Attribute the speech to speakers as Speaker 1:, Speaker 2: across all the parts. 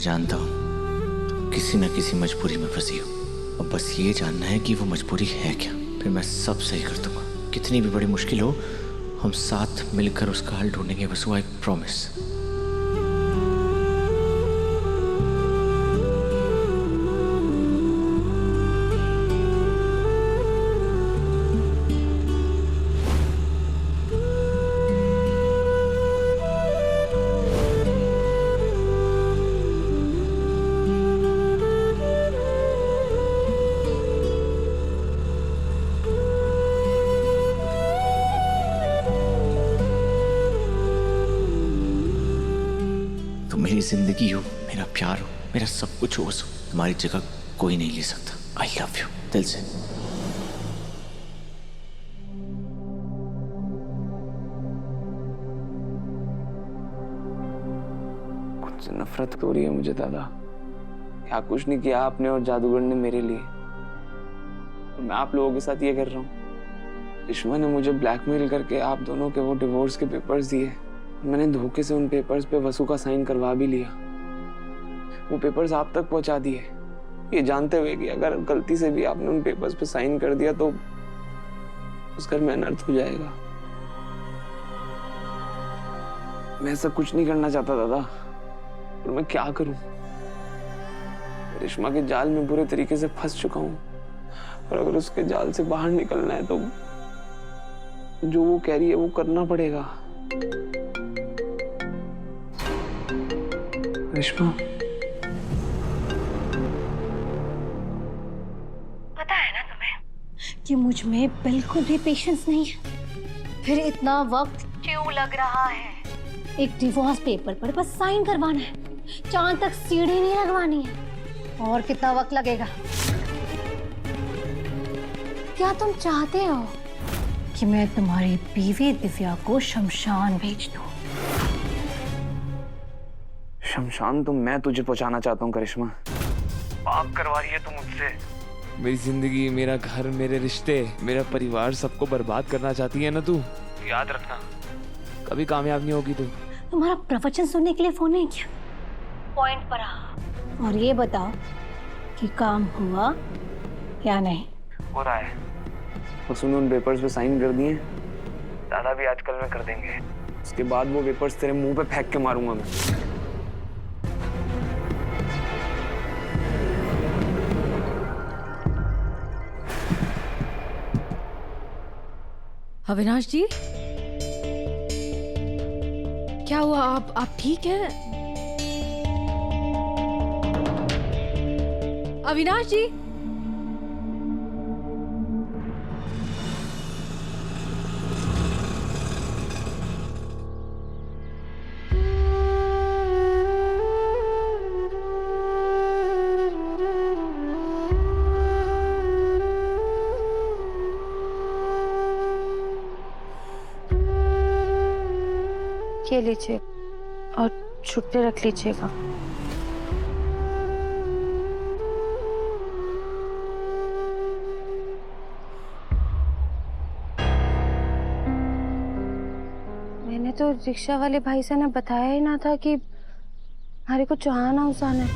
Speaker 1: जानता हूँ किसी न किसी मजबूरी में फंसी हो, अब बस ये जानना है कि वो मजबूरी है क्या, फिर मैं सब सही कर दूंगा। कितनी भी बड़ी मुश्किल हो, हम साथ मिलकर उसका हल ढूंढेंगे, बस वो एक प्रॉमिस। मेरी जिंदगी हो, मेरा प्यार हो, मेरा सब कुछ हो, तुम्हारी जगह कोई नहीं ले सकता। आई लव यू दिल से।
Speaker 2: कुछ नफरत हो रही है मुझे दादा। क्या कुछ नहीं किया आपने और जादूगर ने मेरे लिए, मैं आप लोगों के साथ ये कर रहा हूँ। रिश्मा ने मुझे ब्लैकमेल करके आप दोनों के वो डिवोर्स के पेपर्स दिए। मैंने धोखे से उन पेपर्स पे वसु का साइन करवा भी लिया। वो पेपर्स आप तक पहुंचा दिए, ये जानते हुए कि अगर गलती से भी आपने उन पेपर्स पे साइन कर दिया तो उस घर में अनर्थ हो जाएगा। मैं ऐसा कुछ नहीं करना चाहता दादा, और मैं क्या करूं? रेशमा के जाल में बुरे तरीके से फंस चुका हूं, और अगर उसके जाल से बाहर निकलना है तो जो वो कह रही है वो करना पड़ेगा। रेशमा,
Speaker 3: पता है ना तुम्हें कि मुझ में बिल्कुल भी पेशेंस नहीं है। फिर इतना वक्त क्यों लग रहा है? एक डिवोर्स पेपर पर बस साइन करवाना है, चांद तक सीढ़ी नहीं लगवानी है। और कितना वक्त लगेगा? क्या तुम चाहते हो कि मैं तुम्हारी बीवी दिव्या को शमशान भेज दूं?
Speaker 2: शमशान तो मैं तुझे पहुंचाना चाहता हूँ करिश्मा। पाप करवा रही है तू मुझसे। मेरी जिंदगी, मेरा घर, मेरे रिश्ते, मेरा परिवार, सबको बर्बाद करना चाहती है ना तू? याद रखना, कभी कामयाब नहीं होगी तू।
Speaker 3: तुम्हारा प्रवचन सुनने के लिए फोन नहीं किया, पॉइंट पर आ और ये बताओ कि काम हुआ या नहीं?
Speaker 2: हो रहा है। उसने उन पेपर्स पे साइन कर दिए, दादा भी आजकल में कर देंगे। उसके बाद वो पेपर्स तेरे मुंह पे फेंक के मारूंगा मैं।
Speaker 4: अविनाश जी, क्या हुआ? आप ठीक हैं? अविनाश जी,
Speaker 5: ये लीजिए और छुट्टी रख लीजिएगा। मैंने तो रिक्शा वाले भाई से ना बताया ही ना था कि हमारे को चौहान हाउस आना है,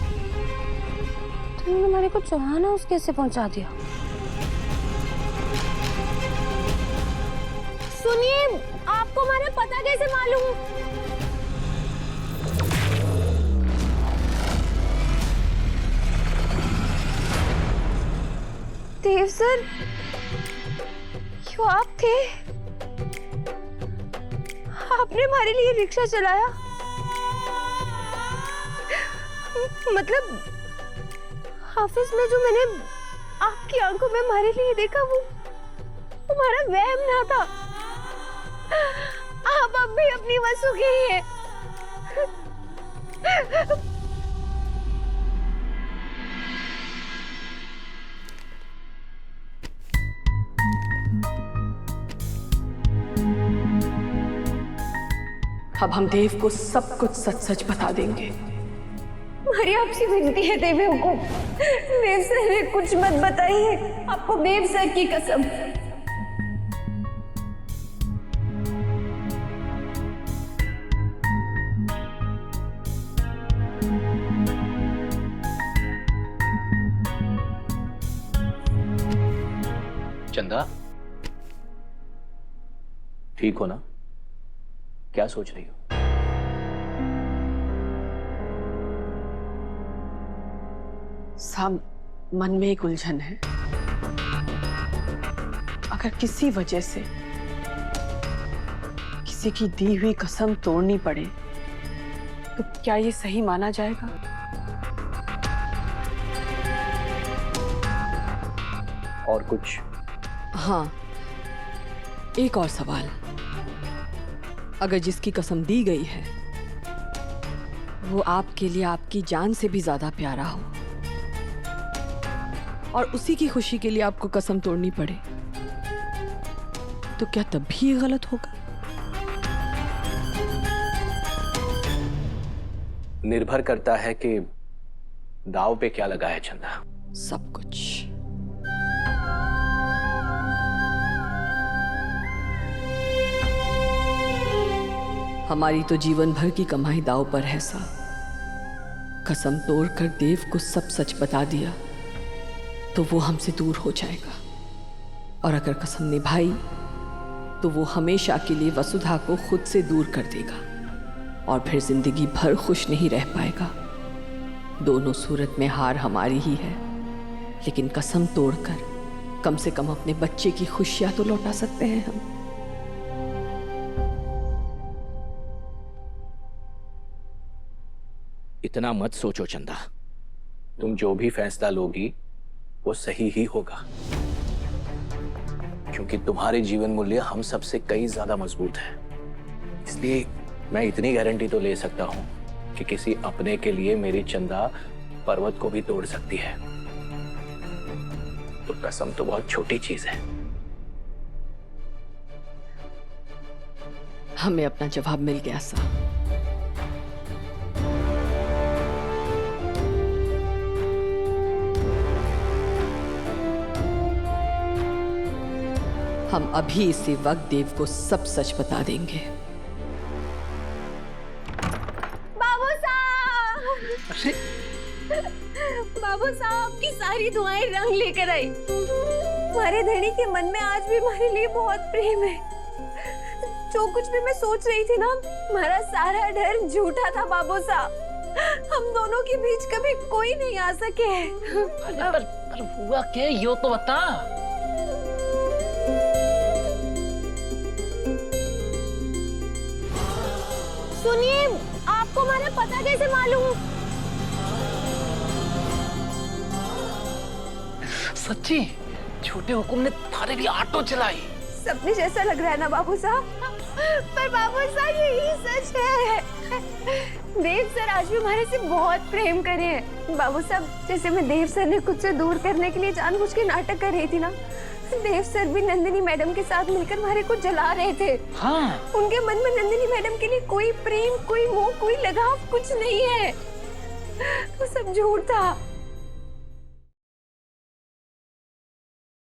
Speaker 5: तो उन्होंने हमारे को चौहान हाउस कैसे पहुंचा दिया?
Speaker 3: सुनिए, आपको हमारा पता कैसे मालूम?
Speaker 5: देव सर, क्यों आप थे? आपने हमारे लिए रिक्शा चलाया? मतलब ऑफिस में जो मैंने आपकी आंखों में हमारे लिए देखा वो हमारा वहम ना था। आप अब भी अपनी वसु के ही हैं।
Speaker 4: अब हम देव को सब कुछ सच सच बता देंगे।
Speaker 5: हमारी आपसे विनती है देव को, देव सर कुछ मत बताइए, आपको देव सर की कसम।
Speaker 6: चंदा, ठीक हो ना? क्या सोच रही हो?
Speaker 4: साहब, मन में एक उलझन है। अगर किसी वजह से किसी की दी हुई कसम तोड़नी पड़े तो क्या ये सही माना जाएगा?
Speaker 6: और कुछ?
Speaker 4: हाँ, एक और सवाल। अगर जिसकी कसम दी गई है वो आपके लिए आपकी जान से भी ज्यादा प्यारा हो और उसी की खुशी के लिए आपको कसम तोड़नी पड़े, तो क्या तब भी ये गलत होगा?
Speaker 6: निर्भर करता है कि दाव पे क्या लगा है चंदा।
Speaker 4: सब कुछ। हमारी तो जीवन भर की कमाई दाव पर है साहब। कसम तोड़कर देव को सब सच बता दिया तो वो हमसे दूर हो जाएगा, और अगर कसम निभाई तो वो हमेशा के लिए वसुधा को खुद से दूर कर देगा और फिर जिंदगी भर खुश नहीं रह पाएगा। दोनों सूरत में हार हमारी ही है, लेकिन कसम तोड़कर कम से कम अपने बच्चे की खुशियां तो लौटा सकते हैं हम।
Speaker 6: इतना मत सोचो चंदा, तुम जो भी फैसला लोगी वो सही ही होगा, क्योंकि तुम्हारे जीवन मूल्य हम सबसे कई ज्यादा मजबूत है। इसलिए मैं इतनी गारंटी तो ले सकता हूं कि किसी अपने के लिए मेरी चंदा पर्वत को भी तोड़ सकती है। तो कसम तो बहुत छोटी चीज है।
Speaker 4: हमें अपना जवाब मिल गया साहब। हम अभी इसी वक्त देव को सब सच बता देंगे।
Speaker 3: बाबू साहब, बाबू साहब की सारी दुआएं रंग लेकर आई। हमारे धनी के मन में आज भी हमारे लिए बहुत प्रेम है। जो कुछ भी मैं सोच रही थी ना, हमारा सारा डर झूठा था बाबू साहब। हम दोनों के बीच कभी कोई नहीं आ सके।
Speaker 7: पर हुआ क्या, यो तो बता।
Speaker 3: सुनिए, आपको हमारा पता कैसे मालूम?
Speaker 7: सच्ची? छोटे हुकुम ने थारे लिए ऑटो चलाई?
Speaker 3: सपने जैसा लग रहा है ना बाबू साहब? पर बाबू साहब यही सच है। देव सर आज भी हमारे से बहुत प्रेम करे हैं। बाबू साहब, जैसे मैं देव सर ने खुद से दूर करने के लिए जानबूझ के नाटक कर रही थी ना, देव सर भी नंदिनी मैडम के साथ मिलकर हमारे को जला रहे थे।
Speaker 7: हाँ।
Speaker 3: उनके मन में नंदिनी मैडम के लिए कोई प्रेम, कोई मोह, कोई लगाव कुछ नहीं है। वो सब झूठ था।